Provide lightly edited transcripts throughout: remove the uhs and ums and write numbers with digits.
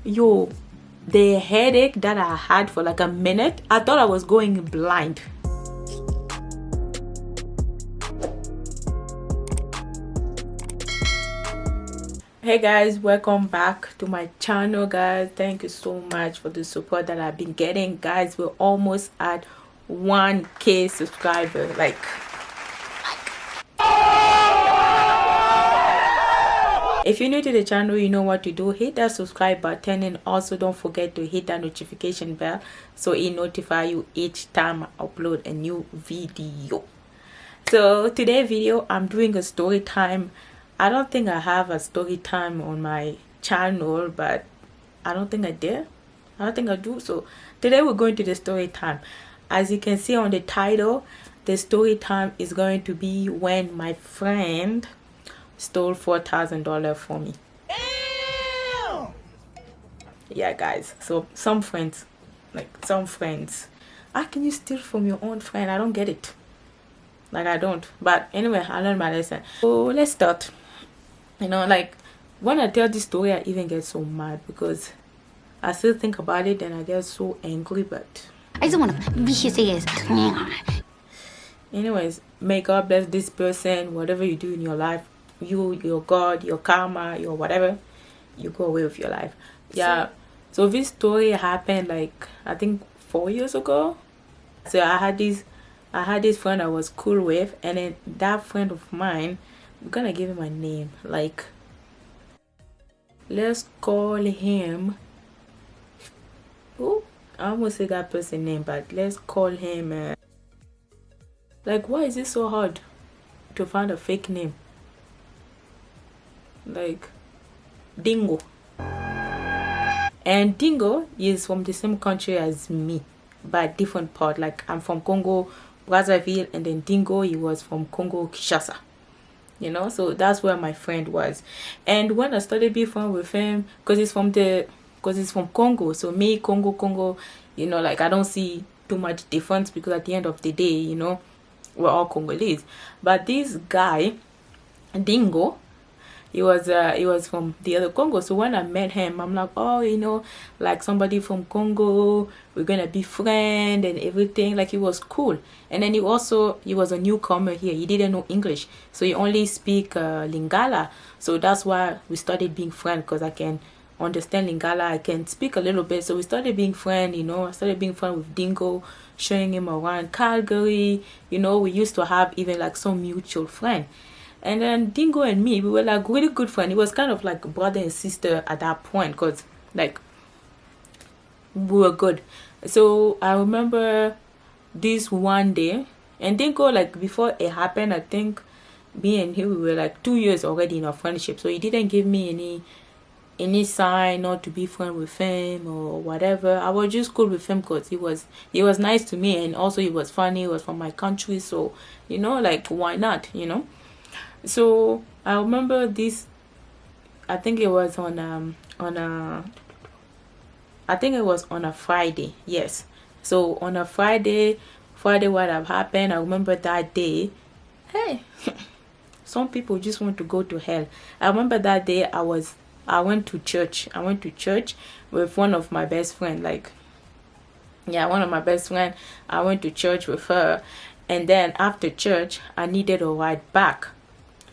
Yo, the headache that I had for like a minute, I thought I was going blind. Hey guys, welcome back to my channel. Guys, thank you so much for the support that I've been getting. Guys, we're almost at 1K subscriber. Like if you're new to the channel, you know what to do. Hit that subscribe button, and also don't forget to hit that notification bell so it notify you each time I upload a new video. So today's video, I'm doing a story time. I don't think I have a story time on my channel, but I don't think I did. I don't think I do. So today we're going to the story time. As you can see on the title, the story time is going to be when my friend stole $4,000 from me. Damn! Yeah, guys. So some friends, how can you steal from your own friend? I don't get it. Like, I don't. But anyway, I learned my lesson. So let's start. You know, like when I tell this story, I even get so mad because I still think about it and I get so angry. But I just want to vicious. Anyways, may God bless this person. Whatever you do in your life, your God, your karma, your whatever, you go away with your life. Yeah. So this story happened like I think 4 years ago. So I had this friend I was cool with, and then that friend of mine, I'm gonna give him a name. Like, let's call him. Oh, I almost say that person name, but let's call him. Like, why is it so hard to find a fake name? Like, Dingo. And Dingo is from the same country as me, but different part. Like, I'm from Congo Brazzaville, and then Dingo, he was from Congo Kinshasa. You know, so that's where my friend was. And when I started being friends with him, because he's from Congo, so me, Congo, you know, like I don't see too much difference because at the end of the day, you know, we're all Congolese. But this guy, Dingo, he was from the other Congo. So when I met him, I'm like, oh, you know, like somebody from Congo, we're gonna be friends and everything. Like, he was cool. And then he was a newcomer here. He didn't know English, so he only speak Lingala. So that's why we started being friends, because I can understand Lingala, I can speak a little bit. So we started being friends. You know, I started being friends with Dingo, showing him around Calgary. You know, we used to have even like some mutual friend. And then Dingo and me, we were like really good friends. It was kind of like brother and sister at that point, because like we were good. So I remember this one day, and Dingo, like before it happened, I think me and him, we were like 2 years already in our friendship. So he didn't give me any sign not to be friend with him or whatever. I was just cool with him because he was nice to me, and also he was funny. He was from my country, so you know, like why not, you know. So I remember this, I think it was on a Friday. Yes. So on a Friday what have happened, I remember that day, hey, some people just want to go to hell. I remember that day I went to church with one of my best friend. Like, yeah, one of my best friend. I went to church with her, and then after church I needed a ride back,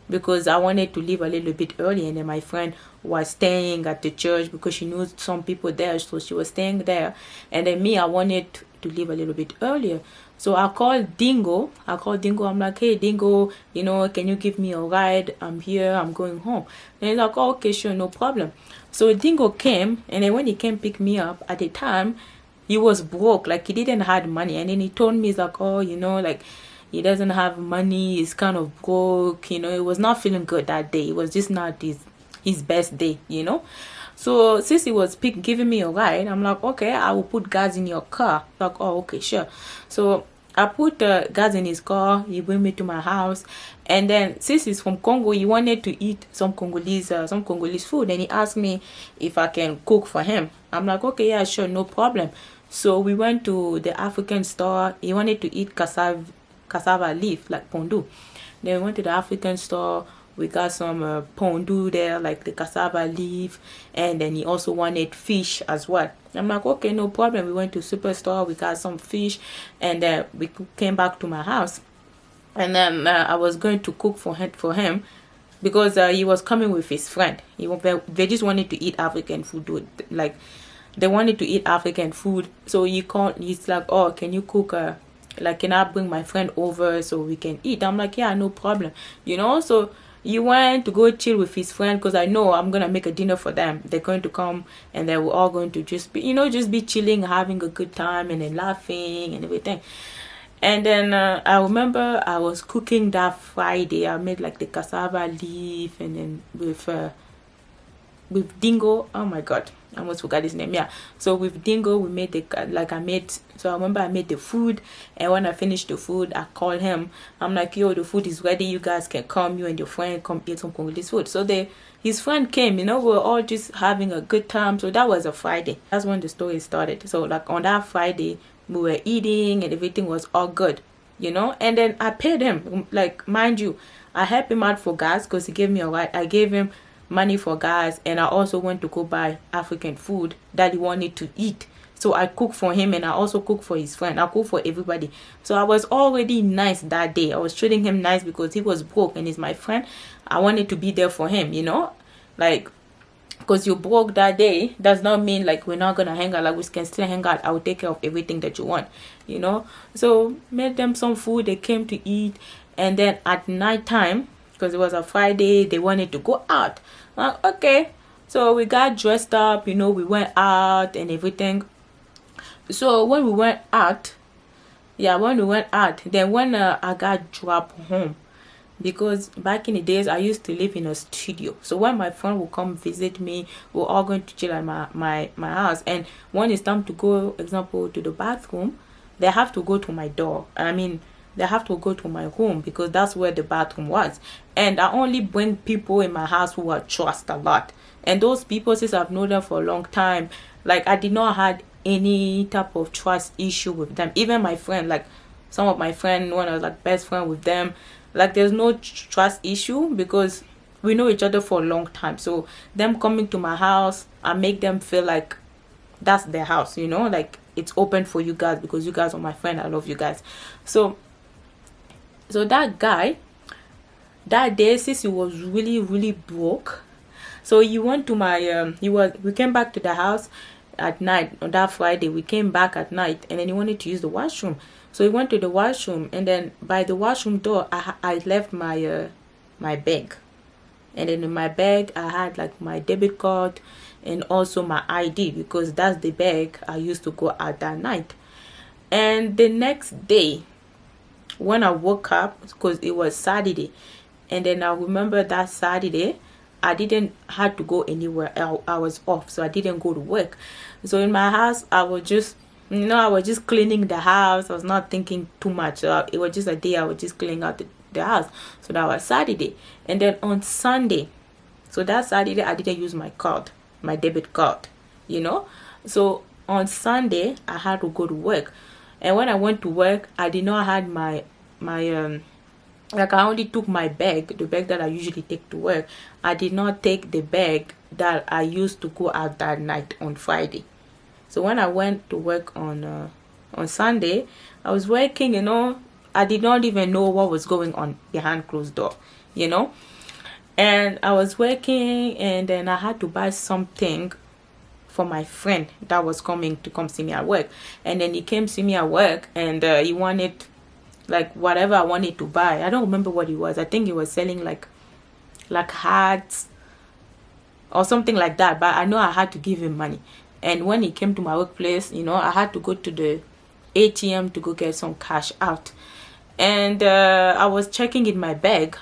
because I wanted to leave a little bit early, and then my friend was staying at the church because she knew some people there, so she was staying there. And then me, I wanted to leave a little bit earlier. So I called Dingo. I'm like, hey Dingo, you know, can you give me a ride? I'm here, I'm going home. And he's like, oh, okay, sure, no problem. So Dingo came, and then when he came pick me up, at the time he was broke, like he didn't have money. And then he told me, he's like, oh, you know, like he doesn't have money, he's kind of broke, you know. It was not feeling good that day. It was just not his best day, you know. So since he was giving me a ride, I'm like, okay, I will put gas in your car. Like, oh, okay, sure. So I put gas in his car. He bring me to my house, and then since he's from Congo, he wanted to eat some Congolese food, and he asked me if I can cook for him. I'm like, okay, yeah, sure, no problem. So we went to the African store. He wanted to eat cassava leaf, like pondu. Then we went to the African store. We got some pondu there, like the cassava leaf, and then he also wanted fish as well. I'm like, okay, no problem. We went to superstore, we got some fish, and we came back to my house. And then I was going to cook for him because he was coming with his friend. They just wanted to eat African food, like they wanted to eat African food. So he's like, oh, can you cook like, can I bring my friend over so we can eat? I'm like, yeah, no problem, you know. So he went to go chill with his friend because I know I'm gonna make a dinner for them. They're going to come and they were all going to just be, just be chilling, having a good time, and then laughing and everything. And then I remember I was cooking that Friday. I made like the cassava leaf, and then with Dingo. Oh my god, I almost forgot his name. Yeah, so with Dingo we made so I remember I made the food, and when I finished the food I called him. I'm like, yo, the food is ready, you guys can come, you and your friend come eat some Congolese food. So his friend came, we were all just having a good time. So that was a Friday. That's when the story started. So like on that Friday we were eating and everything was all good, and then I paid him. Like, mind you, I helped him out for gas because he gave me a ride. I gave him money for gas, and I also went to go buy African food that he wanted to eat. So I cooked for him, and I also cooked for his friend. I cooked for everybody. So I was already nice that day. I was treating him nice because he was broke and he's my friend. I wanted to be there for him, like, because you broke that day does not mean like we're not gonna hang out. Like, we can still hang out. I will take care of everything that you want, So made them some food. They came to eat, and then at night time, because it was a Friday, they wanted to go out. Like, okay, so we got dressed up, we went out and everything. So when we went out, then when I got dropped home, because back in the days I used to live in a studio. So when my friend would come visit me, we're all going to chill at my house. And when it's time to go, example, to the bathroom, they have to go to my door. They have to go to my room because that's where the bathroom was. And I only bring people in my house who I trust a lot. And those people, since I've known them for a long time, like, I did not have any type of trust issue with them. Even my friend, like some of my friends, when I was like best friend with them, like, there's no trust issue because we know each other for a long time. So them coming to my house, I make them feel like that's their house, like it's open for you guys because you guys are my friend. I love you guys. So that guy, that day, since he was really, really broke, so he went to my we came back to the house at night on that Friday. We came back at night, and then he wanted to use the washroom. So he went to the washroom, and then by the washroom door, I left my my bag. And then in my bag, I had like my debit card and also my ID, because that's the bag I used to go out that night. And the next day, when I woke up, because it was Saturday, and then I remember that Saturday, I didn't have to go anywhere. I was off, so I didn't go to work. So in my house, I was just cleaning the house. I was not thinking too much. It was just a day I was just cleaning out the house. So that was Saturday. And then on Sunday, so that Saturday, I didn't use my card, my debit card, So on Sunday, I had to go to work. And when I went to work, I did not have my like, I only took my bag, the bag that I usually take to work. I did not take the bag that I used to go out that night on Friday. So when I went to work on Sunday, I was working, I did not even know what was going on behind closed door, And I was working, and then I had to buy something for my friend that was coming to come see me at work. And then he came see me at work, and he wanted like whatever I wanted to buy. I don't remember what it was. I think he was selling like hats or something like that, but I know I had to give him money. And when he came to my workplace, I had to go to the ATM to go get some cash out. And I was checking in my bag.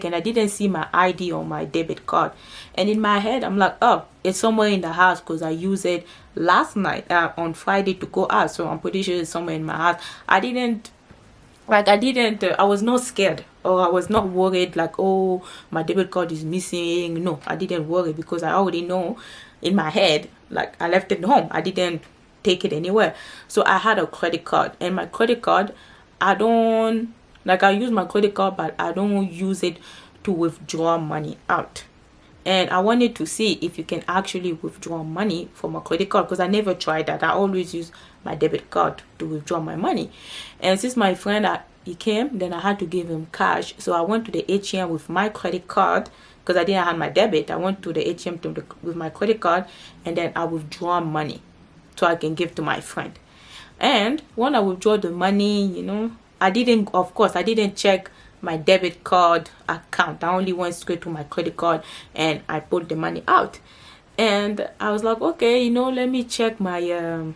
And I didn't see my ID or my debit card. And in my head, I'm like, oh, it's somewhere in the house because I used it last night on Friday to go out. So I'm pretty sure it's somewhere in my house. I was not scared, or I was not worried like, oh, my debit card is missing. No, I didn't worry because I already know in my head, like, I left it home. I didn't take it anywhere. So I had a credit card, and my credit card, I use my credit card, but I don't use it to withdraw money out. And I wanted to see if you can actually withdraw money from a credit card, because I never tried that. I always use my debit card to withdraw my money. And since my friend, he came, then I had to give him cash. So I went to the ATM with my credit card, because I didn't have my debit. I went to the ATM with my credit card, and then I withdraw money so I can give to my friend. And when I withdraw the money, you know, I didn't check my debit card account. I only went straight to my credit card and I put the money out. And I was like, okay, you know, let me check my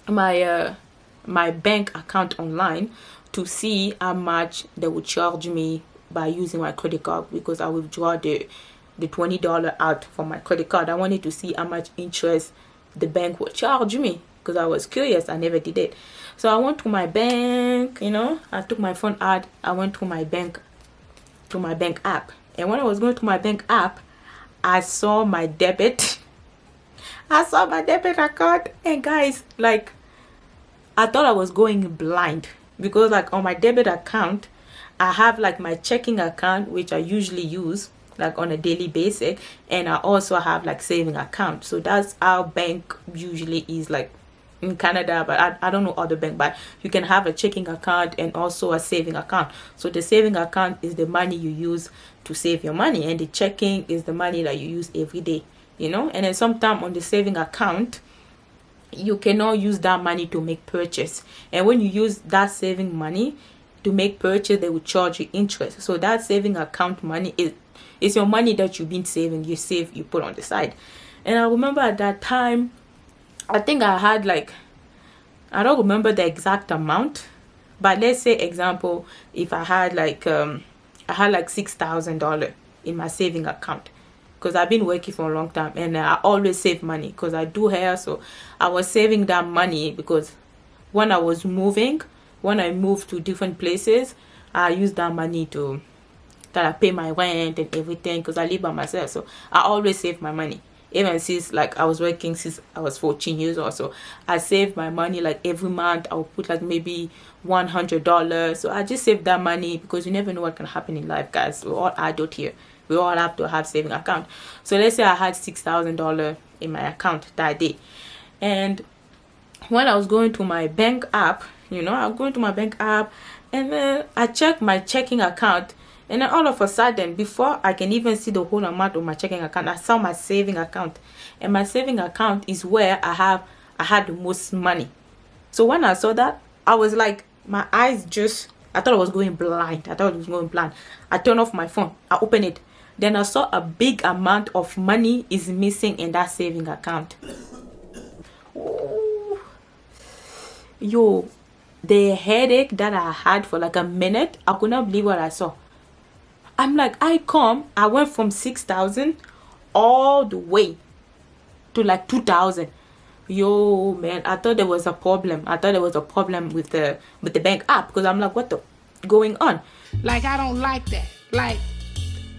my bank account online to see how much they would charge me by using my credit card, because I withdraw the $20 out from my credit card. I wanted to see how much interest the bank would charge me, because I was curious. I never did it. So I went to my bank, you know, I took my phone out, I went to my bank app. And when I was going to my bank app, I saw my debit account. And guys, like, I thought I was going blind, because like on my debit account, I have like my checking account, which I usually use like on a daily basis, and I also have like saving account. So that's how bank usually is, like in Canada, but I don't know other bank, but you can have a checking account and also a saving account. So the saving account is the money you use to save your money, and the checking is the money that you use every day, you know. And then sometime on the saving account, you cannot use that money to make purchase, and when you use that saving money to make purchase, they will charge you interest. So that saving account money is your money that you've been saving, you save, you put on the side. And I remember at that time, I think I had like, I don't remember the exact amount, but let's say example, if I had like $6,000 in my saving account, because I've been working for a long time, and I always save money because I do hair. So I was saving that money, because when I moved to different places, I used that money that I pay my rent and everything, because I live by myself. So I always save my money. Even since like I was working since I was 14 years or so, I save my money like every month. I will put like maybe $100. So I just save that money, because you never know what can happen in life, guys. We're all adult here. We all have to have saving account. So let's say I had $6,000 in my account that day. And when I was going to my bank app, you know, I'm going to my bank app, and then I checked my checking account. And then all of a sudden, before I can even see the whole amount of my checking account, I saw my saving account. And my saving account is where I had the most money. So when I saw that, I was like, my eyes just, I thought I was going blind. I turned off my phone. I opened it. Then I saw a big amount of money is missing in that saving account. Ooh. Yo, the headache that I had for like a minute, I could not believe what I saw. I'm like, I went from 6,000 all the way to like 2,000. Yo, man, I thought there was a problem. I thought there was a problem with the bank app, because I'm like, what the going on? Like, I don't like that. Like,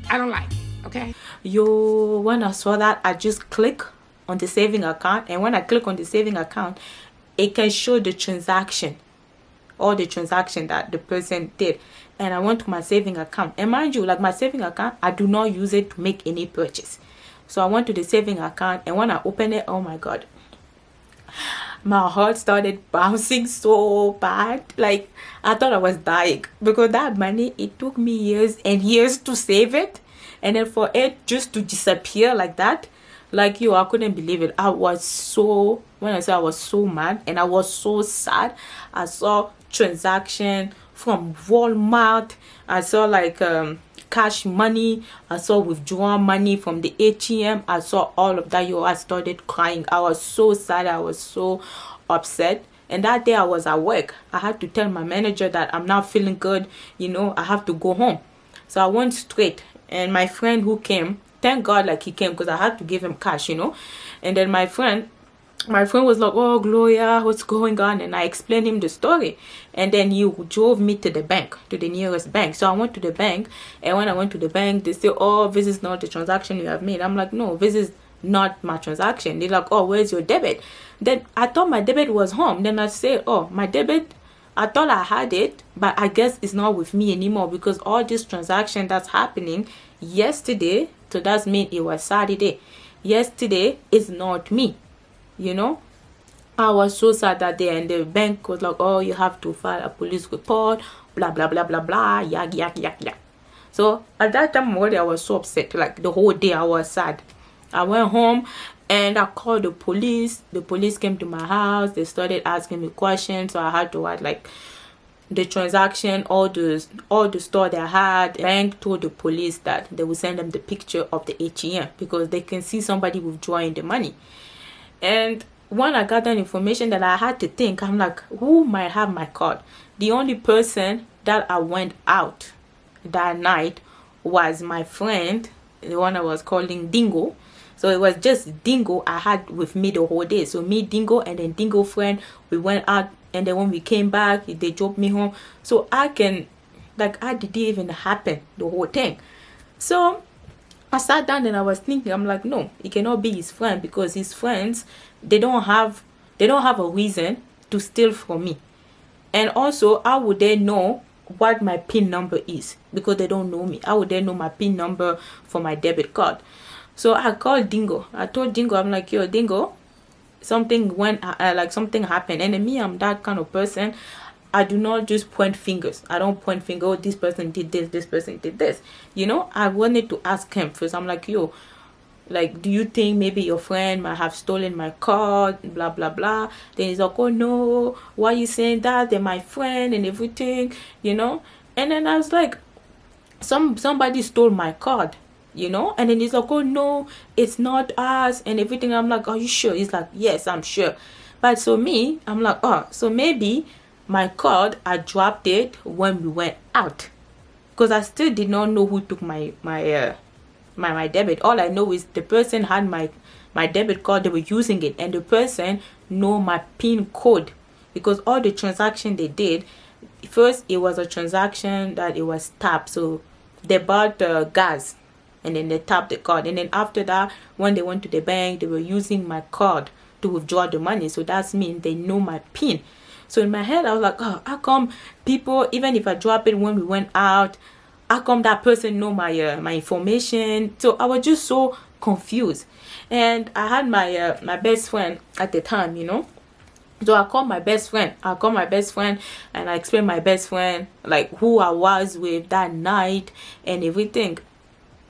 I don't like it, okay? Yo, when I saw that, I just click on the saving account. And when I click on the saving account, it can show the transaction, all the transaction that the person did. And I went to my saving account, and mind you, like my saving account, I do not use it to make any purchase. So I went to the saving account, and when I opened it, oh my god, my heart started bouncing so bad. Like, I thought I was dying, because that money, it took me years and years to save it, and then for it just to disappear like that, like, yo, I couldn't believe it. When I say I was so mad and I was so sad. I saw transaction from Walmart. I saw like cash money. I saw withdraw money from the ATM. I saw all of that. Yo, I started crying. I was so sad. I was so upset. And that day I was at work. I had to tell my manager that I'm not feeling good. You know, I have to go home. So I went straight. And my friend who came, thank God, like he came, because I had to give him cash, you know. And then my friend was like, oh, Gloria, what's going on? And I explained him the story. And then he drove me to the bank, to the nearest bank. So I went to the bank. And when I went to the bank, they say, oh, this is not the transaction you have made. I'm like, no, this is not my transaction. They're like, oh, where's your debit? Then I thought my debit was home. Then I say, oh, my debit I thought I had it, but I guess it's not with me anymore, because all this transaction that's happening yesterday, so that's mean it was Saturday. Yesterday is not me, you know. I was so sad that day, and the bank was like, oh, you have to file a police report, blah blah blah blah blah, yak yak yak yak. So at that time already I was so upset, like the whole day I was sad. I went home and I called the police. The police came to my house. They started asking me questions, so I had to add like the transaction, all the store they had. The bank told the police that they would send them the picture of the ATM, because they can see somebody withdrawing the money. And when I got that information, that I had to think, I'm like, who might have my card? The only person that I went out that night was my friend, the one I was calling Dingo. So it was just Dingo I had with me the whole day. So me, Dingo, and then Dingo friend, we went out, and then when we came back, they dropped me home. So I didn't even happen, the whole thing. So I sat down and I was thinking, I'm like, no, it cannot be his friend, because his friends, they don't have a reason to steal from me. And also, how would they know what my PIN number is? Because they don't know me. How would they know my PIN number for my debit card? So I called Dingo. I told Dingo, I'm like, yo, Dingo, something went, like something happened. And me, I'm that kind of person. I do not just point fingers. I don't point finger, oh, this person did this person did this. You know, I wanted to ask him first. I'm like, yo, like, do you think maybe your friend might have stolen my card, blah blah blah? Then he's like, oh no, why are you saying that? They're my friend and everything, you know. And then I was like, somebody stole my card, you know. And then he's like, oh no, it's not us and everything. I'm like, are you sure? He's like, yes, I'm sure. But so me, I'm like, oh, so maybe my card, I dropped it when we went out, because I still did not know who took my debit. All I know is the person had my debit card, they were using it, and the person know my PIN code, because all the transaction they did, first it was a transaction that it was tapped. So they bought gas, and then they tapped the card, and then after that, when they went to the bank, they were using my card to withdraw the money. So that's mean they know my PIN. So in my head I was like, oh, how come people, even if I drop it when we went out, how come that person know my information? So I was just so confused. And I had my best friend at the time, you know. So I called my best friend. And I explained my best friend like who I was with that night and everything.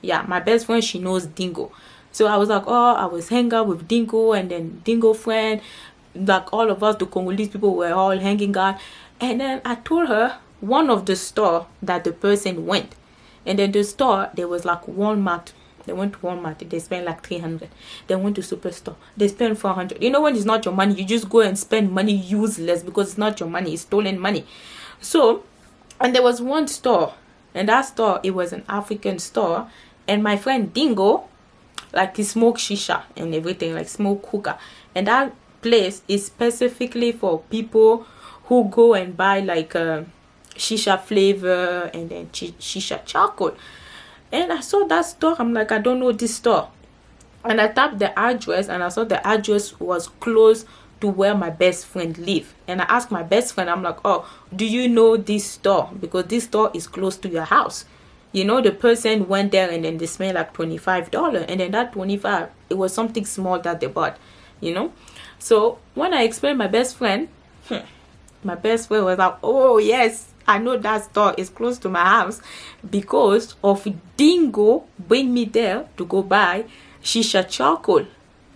Yeah, my best friend, she knows Dingo. So I was like, oh, I was hanging out with Dingo, and then Dingo friend, like all of us, the Congolese people, were all hanging out. And then I told her one of the store that the person went, and then the store, there was like Walmart. They went to Walmart, they spent like 300. They went to Superstore, they spent 400. You know, when it's not your money, you just go and spend money useless, because it's not your money, it's stolen money. So, and there was one store, and that store, it was an African store, and my friend Dingo, like, he smoked shisha and everything, like smoke hookah, and that place is specifically for people who go and buy like shisha flavor and then shisha charcoal. And I saw that store. I'm like, I don't know this store. And I tapped the address, and I saw the address was close to where my best friend lived. And I asked my best friend, I'm like, oh, do you know this store? Because this store is close to your house. You know, the person went there, and then they spent like $25, and then that 25, it was something small that they bought, you know. So when I explained my best friend, my best friend was like, oh yes, I know that store is close to my house, because of Dingo bring me there to go buy shisha charcoal.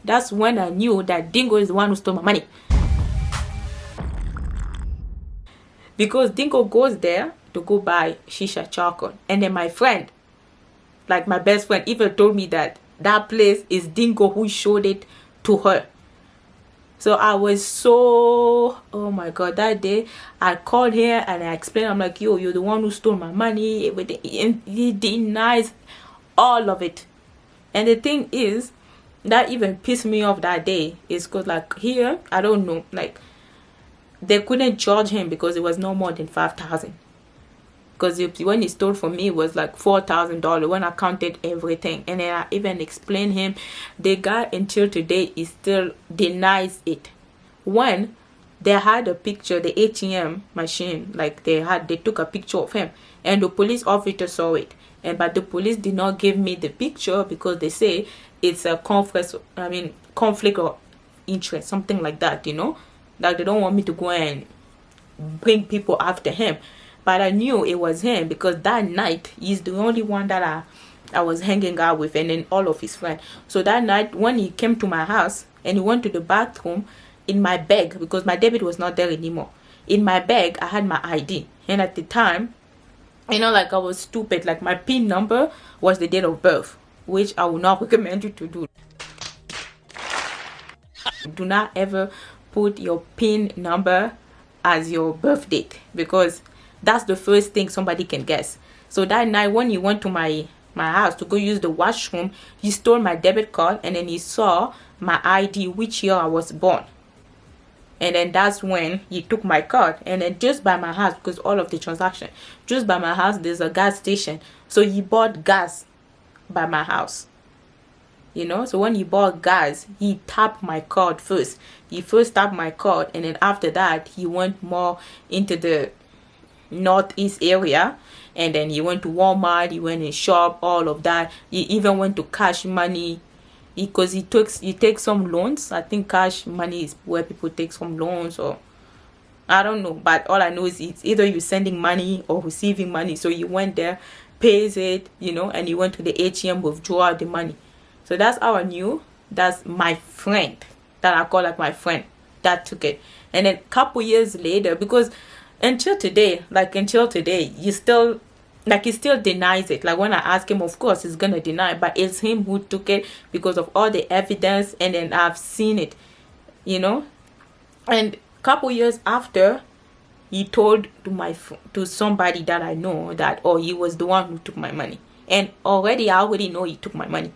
That's when I knew that Dingo is the one who stole my money, because Dingo goes there to go buy shisha charcoal. And then my friend, like my best friend, even told me that that place is Dingo who showed it to her. So I was so, oh my god, that day I called here and I explained, I'm like, yo, you're the one who stole my money, everything. And he denies all of it. And the thing is, that even pissed me off that day, is because like here, I don't know, like they couldn't charge him because it was no more than 5,000. Because when he stole from me, it was like $4,000 when I counted everything. And then I even explained him. The guy until today, he still denies it. When they had a picture, the ATM machine, like they took a picture of him, and the police officer saw it. And but the police did not give me the picture because they say it's a conflict of interest, something like that, you know, like they don't want me to go and bring people after him. But I knew it was him because that night he's the only one that I was hanging out with, and then all of his friends. So that night when he came to my house and he went to the bathroom, in my bag, because my debit was not there anymore, in my bag I had my ID. And at the time, you know, like I was stupid, like my PIN number was the date of birth, which I would not recommend you to do. Do not ever put your PIN number as your birth date, because that's the first thing somebody can guess. So that night when he went to my house to go use the washroom, he stole my debit card, and then he saw my ID, which year I was born. And then that's when he took my card. And then just by my house, because all of the transaction, just by my house there's a gas station, so he bought gas by my house, you know. So when he bought gas, he tapped my card first. He first tapped my card, and then after that he went more into the northeast area, and then he went to Walmart, he went in shop, all of that. He even went to Cash Money, because he takes some loans. I think Cash Money is where people take some loans, or I don't know, but all I know is it's either you're sending money or receiving money. So he went there, pays it, you know, and he went to the ATM, withdraw the money. So that's how I knew that's my friend, that I call like my friend, that took it. And then a couple years later, because until today, he still denies it. Like when I ask him, of course he's gonna deny it, but it's him who took it because of all the evidence, and then I've seen it, you know. And a couple years after, he told to somebody that I know that, oh, he was the one who took my money, and I already know he took my money.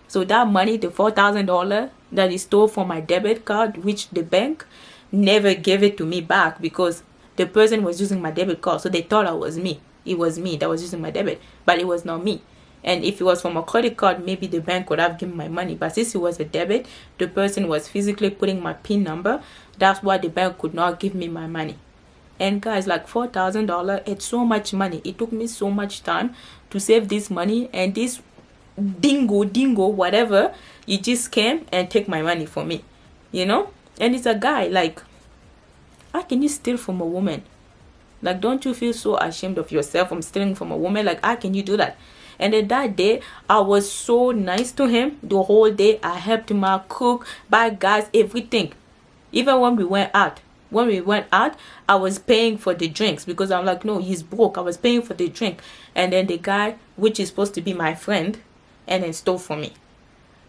So that money, the $4,000 that he stole from my debit card, which the bank never gave it to me back, because the person was using my debit card, so they thought it was me that was using my debit, but it was not me. And if it was from a credit card, maybe the bank would have given my money, but since it was a debit, the person was physically putting my PIN number. That's why the bank could not give me my money. And guys, like $4,000, it's so much money. It took me so much time to save this money, and this dingo whatever, he just came and take my money for me, you know. And it's a guy. Like, how can you steal from a woman? Like, don't you feel so ashamed of yourself from stealing from a woman? Like, how can you do that? And then that day, I was so nice to him. The whole day, I helped him out, cook, buy gas, everything. Even when we went out, I was paying for the drinks, because I'm like, no, he's broke. I was paying for the drink. And then the guy, which is supposed to be my friend, and then stole from me.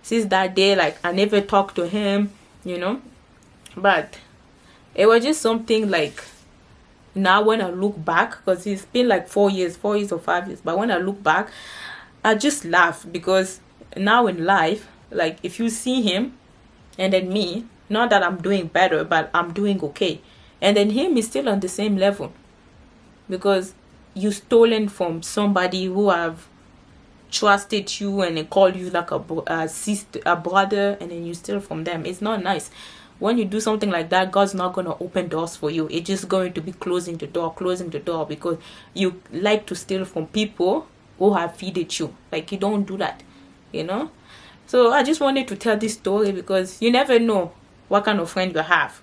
Since that day, like, I never talked to him, you know. But it was just something like, now when I look back, because it's been like 4 years or 5 years, but when I look back, I just laugh, because now in life, like, if you see him and then me, not that I'm doing better, but I'm doing okay, and then him is still on the same level, because you stolen from somebody who have trusted you and they call you like a sister, a brother, and then you steal from them. It's not nice. When you do something like that, God's not going to open doors for you. It's just going to be closing the door, because you like to steal from people who have feeded you. Like, you don't do that, you know. So I just wanted to tell this story, because you never know what kind of friend you have.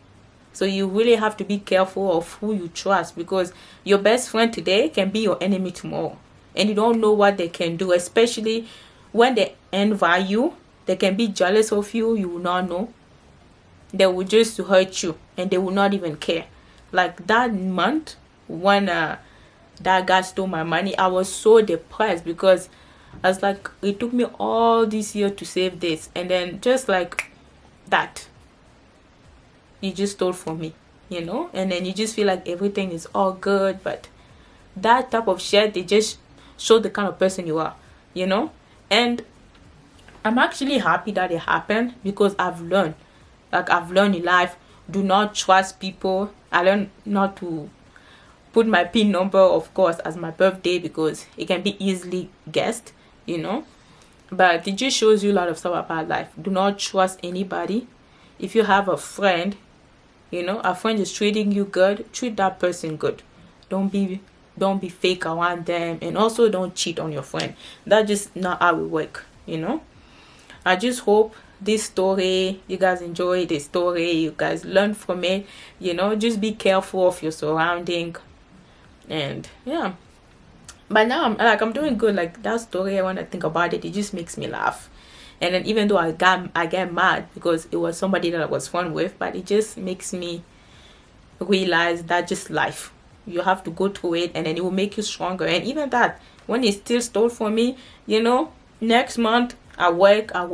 So you really have to be careful of who you trust, because your best friend today can be your enemy tomorrow, and you don't know what they can do, especially when they envy you. They can be jealous of you. You will not know. They will just hurt you, and they will not even care. Like that month when that guy stole my money, I was so depressed, because I was like, it took me all this year to save this, and then just like that, you just stole from me, you know. And then you just feel like everything is all good, but that type of shit, they just show the kind of person you are, you know. And I'm actually happy that it happened, because I've learned. Like, I've learned in life, do not trust people. I learned not to put my PIN number, of course, as my birthday, because it can be easily guessed, you know. But it just shows you a lot of stuff about life. Do not trust anybody. If you have a friend, You know, a friend is treating you good, treat that person good. Don't be fake around them, and also don't cheat on your friend. That's just not how we work, you know. I just hope this story, you guys enjoy the story, you guys learn from it, you know. Just be careful of your surrounding. And yeah, but now I'm doing good. Like that story, when I think about it, it just makes me laugh. And then even though I get mad because it was somebody that I was fun with, but it just makes me realize that just life, you have to go through it, and then it will make you stronger. And even that, when it still stole for me, you know, next month I work, I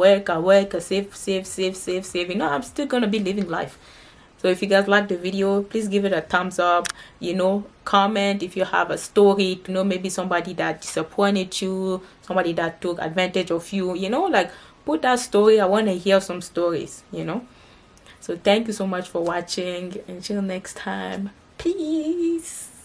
save, you know, I'm still gonna be living life. So if you guys like the video, please give it a thumbs up, you know, comment if you have a story, you know, maybe somebody that disappointed you, somebody that took advantage of you, you know, like put that story. I want to hear some stories, you know. So thank you so much for watching. Until next time, peace.